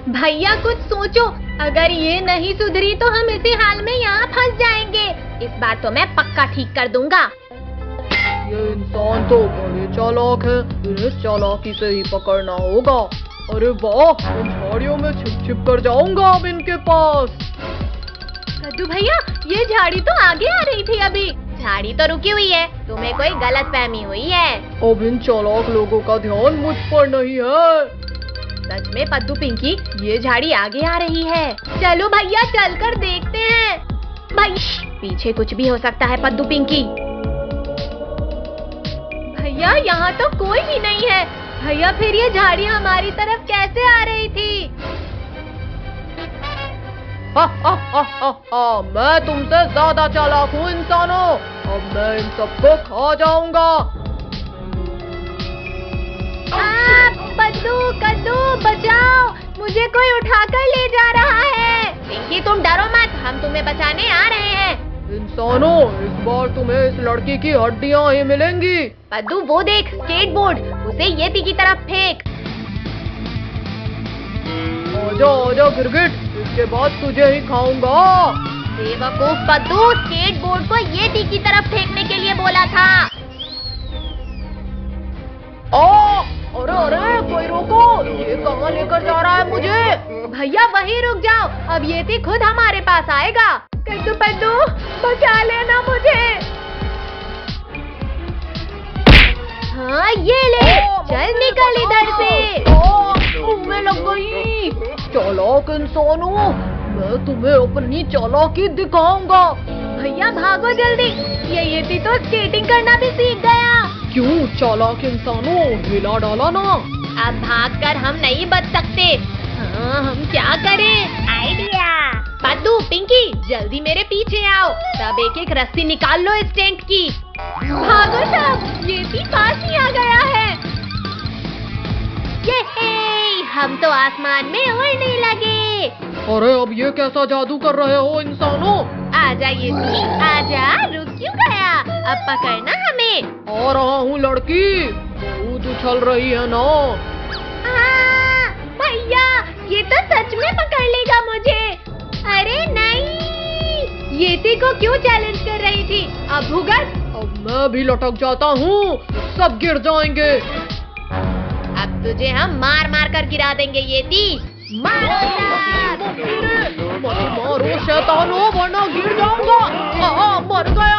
भैया कुछ सोचो, अगर ये नहीं सुधरी तो हम इसी हाल में यहाँ फंस जाएंगे। इस बार तो मैं पक्का ठीक कर दूंगा। ये इंसान तो बड़े चालाक है, इन्हें चालाकी से ही पकड़ना होगा। अरे वाह, इन झाड़ियों में छिप छिप कर जाऊंगा अब इनके पास। कद्दू भैया, ये झाड़ी तो आगे आ रही थी अभी। झाड़ी तो रुकी हुई है, तुम्हें कोई गलतफहमी हुई है। अब इन चालाक लोगों का ध्यान मुझ पर नहीं है। सच में पद्दू पिंकी, ये झाड़ी आगे आ रही है। चलो भैया, चलकर देखते हैं। भाई पीछे कुछ भी हो सकता है पद्दू पिंकी। भैया यहाँ तो कोई भी नहीं है। भैया फिर ये झाड़ी हमारी तरफ कैसे आ रही थी? मैं तुमसे ज्यादा चालाक हूँ इंसानों। अब मैं इन सबको खा जाऊंगा। पद्दू, कद्दू बचाओ, मुझे कोई उठाकर ले जा रहा है। पिंकी तुम डरो मत, हम तुम्हें बचाने आ रहे हैं। इंसानों, इस बार तुम्हें इस लड़की की हड्डियाँ ही मिलेंगी। पद्दू वो देख, स्केटबोर्ड, उसे येती की तरफ फेंक। आजा आजा गिरगिट, इसके बाद तुझे ही खाऊंगा। बेवकूफ पद्दू, स्केटबोर्ड को येती की तरफ फेंकने के लिए बोला था। अरे अरे, कोई रोको, ये कहाँ लेकर जा रहा है मुझे? भैया वहीं रुक जाओ, अब येती खुद हमारे पास आएगा। कद्दू पद्दू, बचा लेना मुझे। हाँ ये ले, चल निकल इधर से। तुम्हें लग गई। चालाक इंसानों, मैं तुम्हें अपनी चालाकी दिखाऊंगा। भैया भागो जल्दी, ये येती तो स्केटिंग करना भी सीख गया। क्यों चालाक इंसानों, हिला डाला ना। अब भागकर हम नहीं बच सकते। हाँ, हम क्या करें? आइडिया। पद्दू पिंकी जल्दी मेरे पीछे आओ, सब एक एक रस्सी निकाल लो इस टेंट की। भागो सब, येती पास ही आ गया है। ये हम तो आसमान में उड़ने लगे। अरे अब ये कैसा जादू कर रहे हो इंसानों? आजा येती, आजा, रुक क्यों गया? अब पकड़ना हमें। आ रहा हूँ लड़की, बहुत उछल रही है ना। भैया ये तो सच में पकड़ लेगा मुझे। अरे नहीं, येती को क्यों चैलेंज कर रही थी? अब भुगत। अब मैं भी लटक जाता हूँ, सब गिर जाएंगे। अब तुझे हम मार मार कर गिरा देंगे येती। मारो मारो शैतानों, वरना गिर जाऊंगा। मर गया।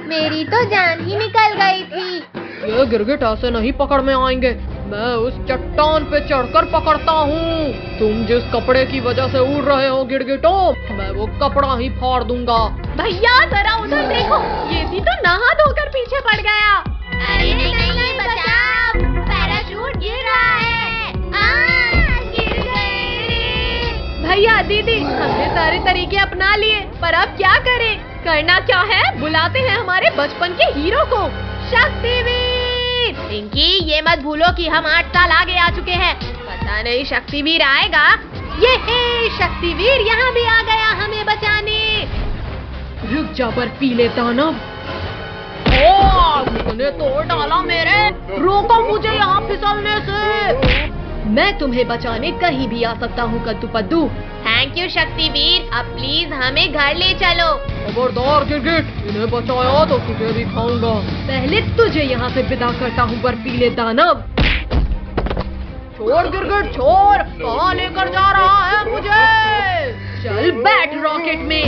मेरी तो जान ही निकल गई थी। ये गिरगिट ऐसे नहीं पकड़ में आएंगे, मैं उस चट्टान पे चढ़कर पकड़ता हूँ। तुम जिस कपड़े की वजह से उड़ रहे हो गिरगिटों, मैं वो कपड़ा ही फाड़ दूंगा। भैया जरा उधर देखो, येती तो नहा धोकर पीछे पड़ गया। अरे नहीं, बचाओ, पैराशूट गिर रहा है। गिर गए। भैया दीदी, हमने सारे तरीके अपना लिए, पर अब क्या करें? करना क्या है? बुलाते हैं हमारे बचपन के हीरो को, शक्तिवीर। पिंकी ये मत भूलो कि हम 8 साल आगे आ चुके हैं। पता नहीं शक्तिवीर आएगा। ये शक्तिवीर यहाँ भी आ गया हमें बचाने। रुक जा बर्फीले दानव। तूने तोड़ डाला मेरे, रोको मुझे यहाँ फिसलने से। मैं तुम्हें बचाने कहीं भी आ सकता हूँ कद्दू पद्दू। थैंक यू शक्तिवीर, अब प्लीज हमें घर ले चलो। खबरदार गिरगिट, इन्हें बचाया तो तुझे भी खाऊंगा। पहले तुझे यहाँ से विदा करता हूँ बर्फीले दानव। छोड़ गिरगिट छोड़, कहाँ लेकर जा रहा है मुझे? चल बैठ रॉकेट में।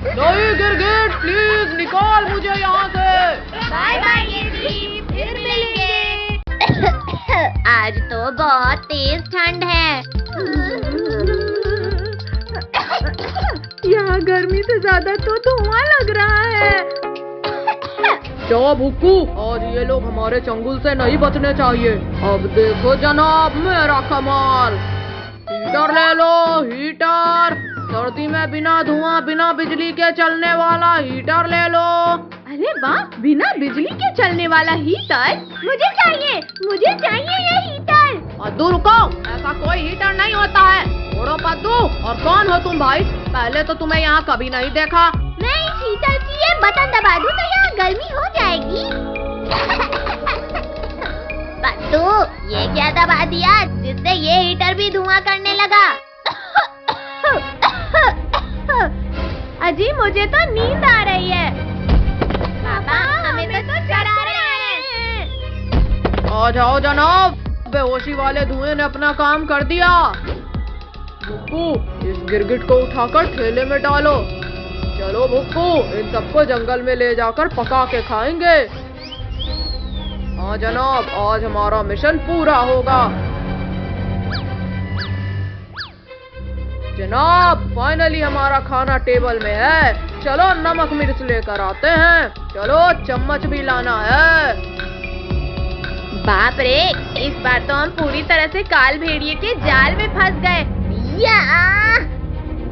नहीं गिरगिट, प्लीज निकाल मुझे यहाँ से। बाय बाय येती, फिर मिलेंगे। आज तो बहुत तेज ठंड है। यहाँ गर्मी से ज्यादा तो धुआं लग रहा है। क्या बुक्कू, आज ये लोग हमारे चंगुल से नहीं बचने चाहिए। अब देखो जनाब मेरा कमाल। हीटर ले लो, हीटर। सर्दी में बिना धुआं बिना बिजली के चलने वाला हीटर ले लो। अरे वाह, बिना बिजली के चलने वाला हीटर? मुझे चाहिए ये हीटर। पद्दू रुको, ऐसा कोई हीटर नहीं होता है। छोड़ो पद्दू, और कौन हो तुम भाई? पहले तो तुम्हें यहाँ कभी नहीं देखा। मैं इस हीटर की ये बटन दबा दूं तो यहाँ गर्मी हो जाएगी। पद्दू, ये क्या दबा दिया जिससे ये हीटर भी धुआं करने लगा? अजी मुझे तो नींद आ रही है। पापा हमें तो चढ़ा रहे हैं। आ जाओ जनाब, बेहोशी वाले धुएं ने अपना काम कर दिया। भुक्कू, इस गिरगिट को उठाकर ठेले में डालो। चलो भुक्कू, इन सबको जंगल में ले जाकर पका के खाएंगे। हाँ जनाब, आज हमारा मिशन पूरा होगा। जनाब, फाइनली हमारा खाना टेबल में है। चलो नमक मिर्च लेकर आते हैं। चलो चम्मच भी लाना है। बाप रे, इस बार तो हम पूरी तरह से काल भेड़िए के जाल में फंस गए। या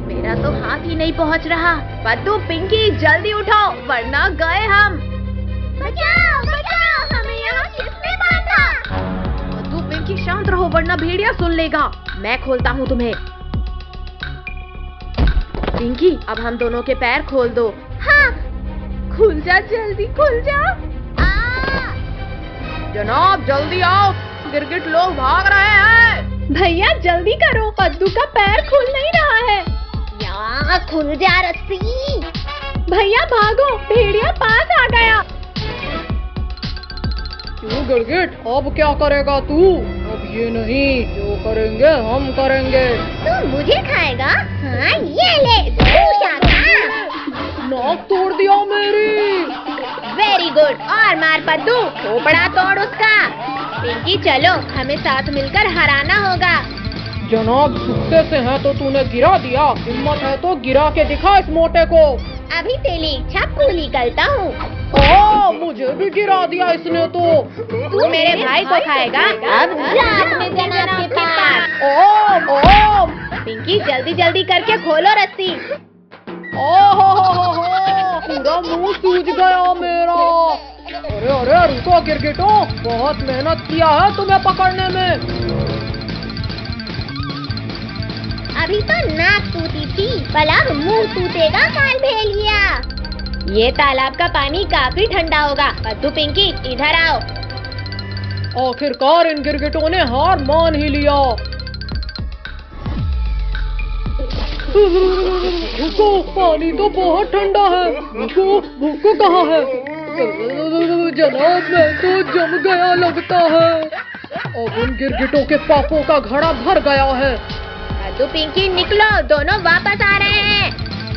मेरा तो हाथ ही नहीं पहुंच रहा। पद्दू, पिंकी जल्दी उठाओ वरना गए हम। बचाओ बचाओ, हमें यहाँ किसने बांधा? पद्दू, पिंकी शांत रहो वरना भेड़िया सुन लेगा। मैं खोलता हूँ तुम्हें। पिंकी, अब हम दोनों के पैर खोल दो। हाँ, खुल जा, जल्दी खुल जा। जनाब जल्दी आओ, गिरगिट लोग भाग रहे हैं। भैया जल्दी करो, पद्दू का पैर खुल नहीं रहा है। यहाँ खुल जा रस्सी। भैया भागो, भेड़िया पास आ गया। क्यों गिरगिट, अब क्या करेगा तू? अब ये नहीं, जो करेंगे हम करेंगे। तू मुझे खाएगा? हाँ, ये ले, नाक तोड़ दिया मेरी। वेरी गुड, और मार पद्दू, खोपड़ा तोड़ उसका। पिंकी चलो, हमें साथ मिलकर हराना होगा। जनाब, सुखते से है तो तूने गिरा दिया। हिम्मत है तो गिरा के दिखा इस मोटे को। अभी तेरी इच्छा पूरी करता हूँ। मुझे भी गिरा दिया इसने तो। तू मेरे भाई को खाएगा? अब रात में जनाब के पास। ओम, पिंकी जल्दी जल्दी करके खोलो रस्सी। पूरा मुंह सूज गया मेरा। अरे अरे रुको गिरगिटों, बहुत मेहनत किया है तुम्हें पकड़ने में। अभी तो नाक टूटी थी, भला मुंह टूटेगा काल भेड़िया। ये तालाब का पानी काफी ठंडा होगा। पद्दू, पिंकी इधर आओ। आखिरकार इन गिरगिटों ने हार मान ही लिया। भुक्कू, पानी तो बहुत ठंडा है। भुक्कू कहाँ है? जनाब, मैं तो जम गया लगता है। अब उन गिरगिटों के पापों का घड़ा भर गया है। पद्दू, पिंकी निकलो, दोनों वापस आ रहे हैं।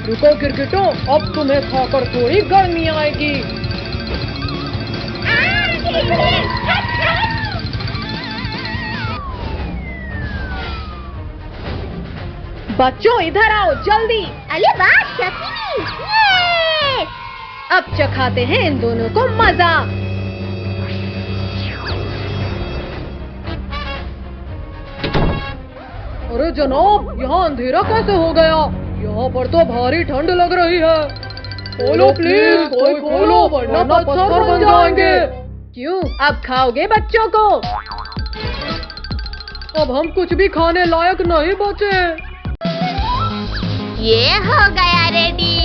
रुको गिरगिटों, अब तुम्हें खाकर थोड़ी गर्मी आएगी। बच्चों इधर आओ जल्दी। अरे वाह शक्ति, ये! अब चखाते हैं इन दोनों को मजा। अरे जनाब, यहाँ अंधेरा कैसे हो गया? यहाँ पर तो भारी ठंड लग रही है। खोलो प्लीज, कोई खोलो वरना पत्थर बन जाएंगे। क्यों, अब खाओगे बच्चों को? अब हम कुछ भी खाने लायक नहीं बचे। ये हो गया रेडी।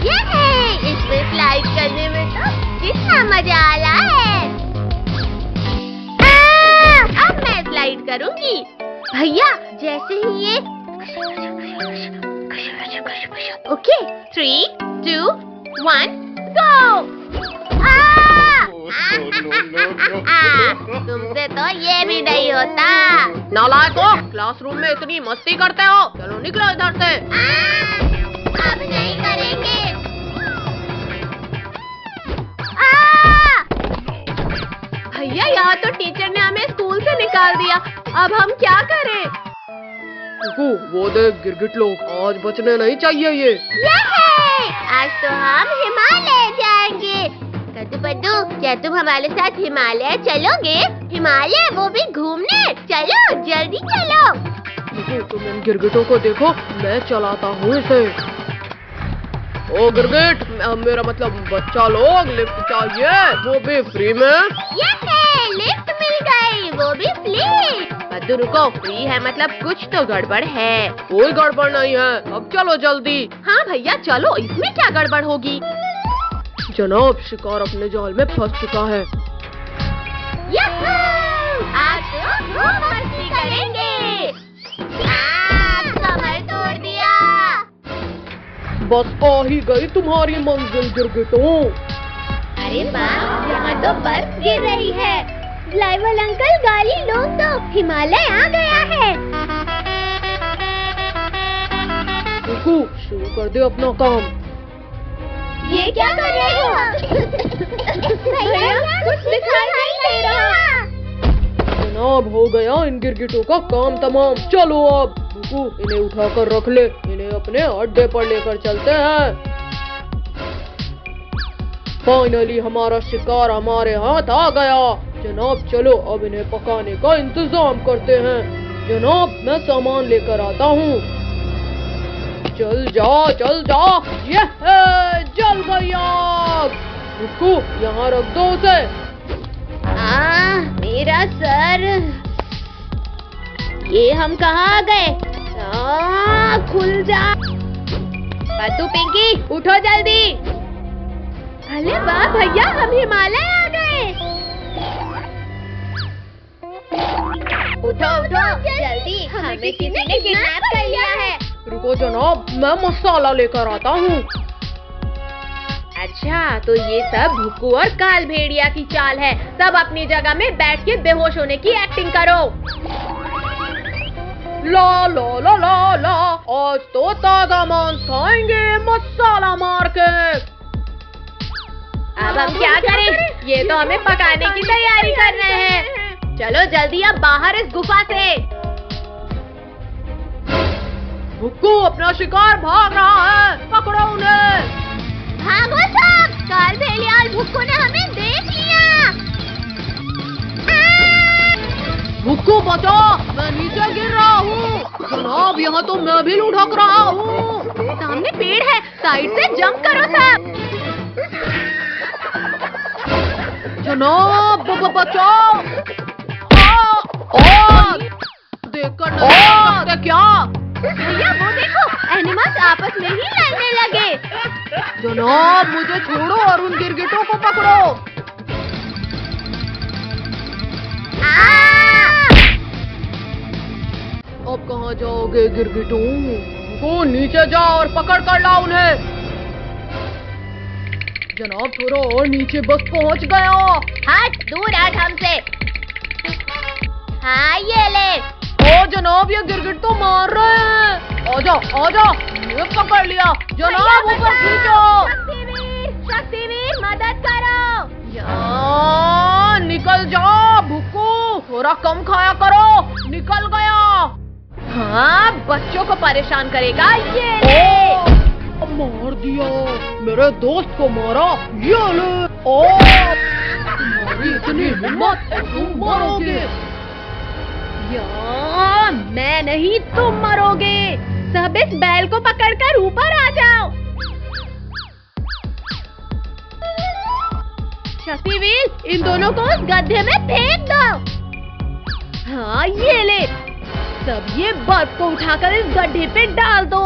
ये है, इसमें स्लाइड करने में तो कितना मजा आ रहा है। अब मैं स्लाइड करूंगी। भैया जैसे ही ये ओके, 3, 2, 1 गो। तुमसे तो ये भी नहीं होता। नालायकों, क्लासरूम में इतनी मस्ती करते हो, चलो निकलो इधर से। अब नहीं करेंगे। भैया, यहाँ तो टीचर ने हमें स्कूल से निकाल दिया। अब हम क्या करें? वो देख गिरगिट लोग, आज बचने नहीं चाहिए ये। आज तो हम हिमालय जाएंगे। कद्दू पद्दू, क्या तुम हमारे साथ हिमालय चलोगे? हिमालय, वो भी घूमने। चलो जल्दी चलो। तुम इन गिरगिटों को देखो, मैं चलाता हूँ इसे। ओ गिरगिट, मेरा मतलब बच्चा लोग, लिफ्ट चाहिए, वो भी फ्री में। लिफ्ट मिल गई, वो भी फ्री। पद्दू रुको, फ्री है मतलब कुछ तो गड़बड़ है। कोई गड़बड़ नहीं है, अब चलो जल्दी। हाँ भैया चलो, इसमें क्या गड़बड़ होगी? जनाब, शिकार अपने जाल में फंस चुका है। याहू! आज तो खूब मस्ती करेंगे। कमर तोड़ दिया। बस आ ही गई तुम्हारी मंजिल गिरगिटों। अरे वाह, यहाँ तो बर्फ गिर रही है। ड्राइवर अंकल, गाड़ी रोक दो, हिमालय आ गया है। बुकू, शुरू कर दे अपना काम। ये क्या कर रहे हो? भैया, कुछ दिखाई नहीं दे रहा। जनाब, हो गया इन गिरगिटों का काम तमाम। चलो अब बुकू, इन्हें उठा कर रख ले, इन्हें अपने अड्डे पर लेकर चलते हैं। फाइनली हमारा शिकार हमारे हाथ आ गया। जनाब चलो अब इन्हें पकाने का इंतजाम करते हैं। जनाब, मैं सामान लेकर आता हूँ। चल जा। ये है, जल गई आग। बुकू, यहाँ रख दो उसे। मेरा सर। ये हम कहाँ आ गए? खुल जा। पत्तू, पिंकी, उठो जल्दी। अरे वाह भैया, हम हिमालय आ गए। उठो जल्दी, हमें किसी ने किडनैप कर लिया है। रुको जनाब, मैं मसाला लेकर आता हूँ। अच्छा, तो ये सब भुक्कू और काल भेड़िया की चाल है। सब अपनी जगह में बैठ के बेहोश होने की एक्टिंग करो। ला ला ला ला ला, आज तो ताजा मांस खाएंगे मसाला मार के। अब हम क्या करें? ये तो हमें पकाने की तैयारी कर रहे हैं। चलो जल्दी अब बाहर इस गुफा से। भुक्कू, अपना शिकार भाग रहा है, पकड़ो उन्हें। भागो सब, काल भेड़िया और भुक्कू ने हमें देख लिया। भुक्कू बचाओ, मैं नीचे गिर रहा हूँ। जनाब, यहाँ तो मैं भी लुढ़क रहा हूँ। सामने पेड़ है, साइड से जंप करो सब। जनाब, बचाओ। देखकर नहीं सकते क्या? भैया वो देखो, एनिमल्स आपस में ही लड़ने लगे। जनाब, मुझे छोड़ो और उन गिरगिटों को पकड़ो। अब कहाँ जाओगे गिरगिटों? वो नीचे जाओ और पकड़ कर लाओ उन्हें। जनाब, थोड़ा और नीचे, बस पहुँच गया। हट, दूर हट हमसे। हाँ ये ले। ओ जनाब, ये गिरगिट तो मार रहे हैं। आजा, ये पकड़ लिया। जनाब, ऊपर खींचो। शक्तिवीर, मदद करो। यार, निकल जाओ भुक्कू, थोड़ा कम खाया करो। निकल गया। हाँ, बच्चों को परेशान करेगा ये ले। मार दिया, मेरे दोस्त को मारा। ये ले। तुम्हारी इतनी हिम्मत, तुम मरोगे। यार, मैं नहीं, तुम मरोगे। सब इस बैल को पकड़कर ऊपर आ जाओ। शक्तिवीर, इन दोनों को उस गड्ढे में फेंक दो। हाँ ये ले, सब ये बर्फ को उठाकर इस गड्ढे पे डाल दो।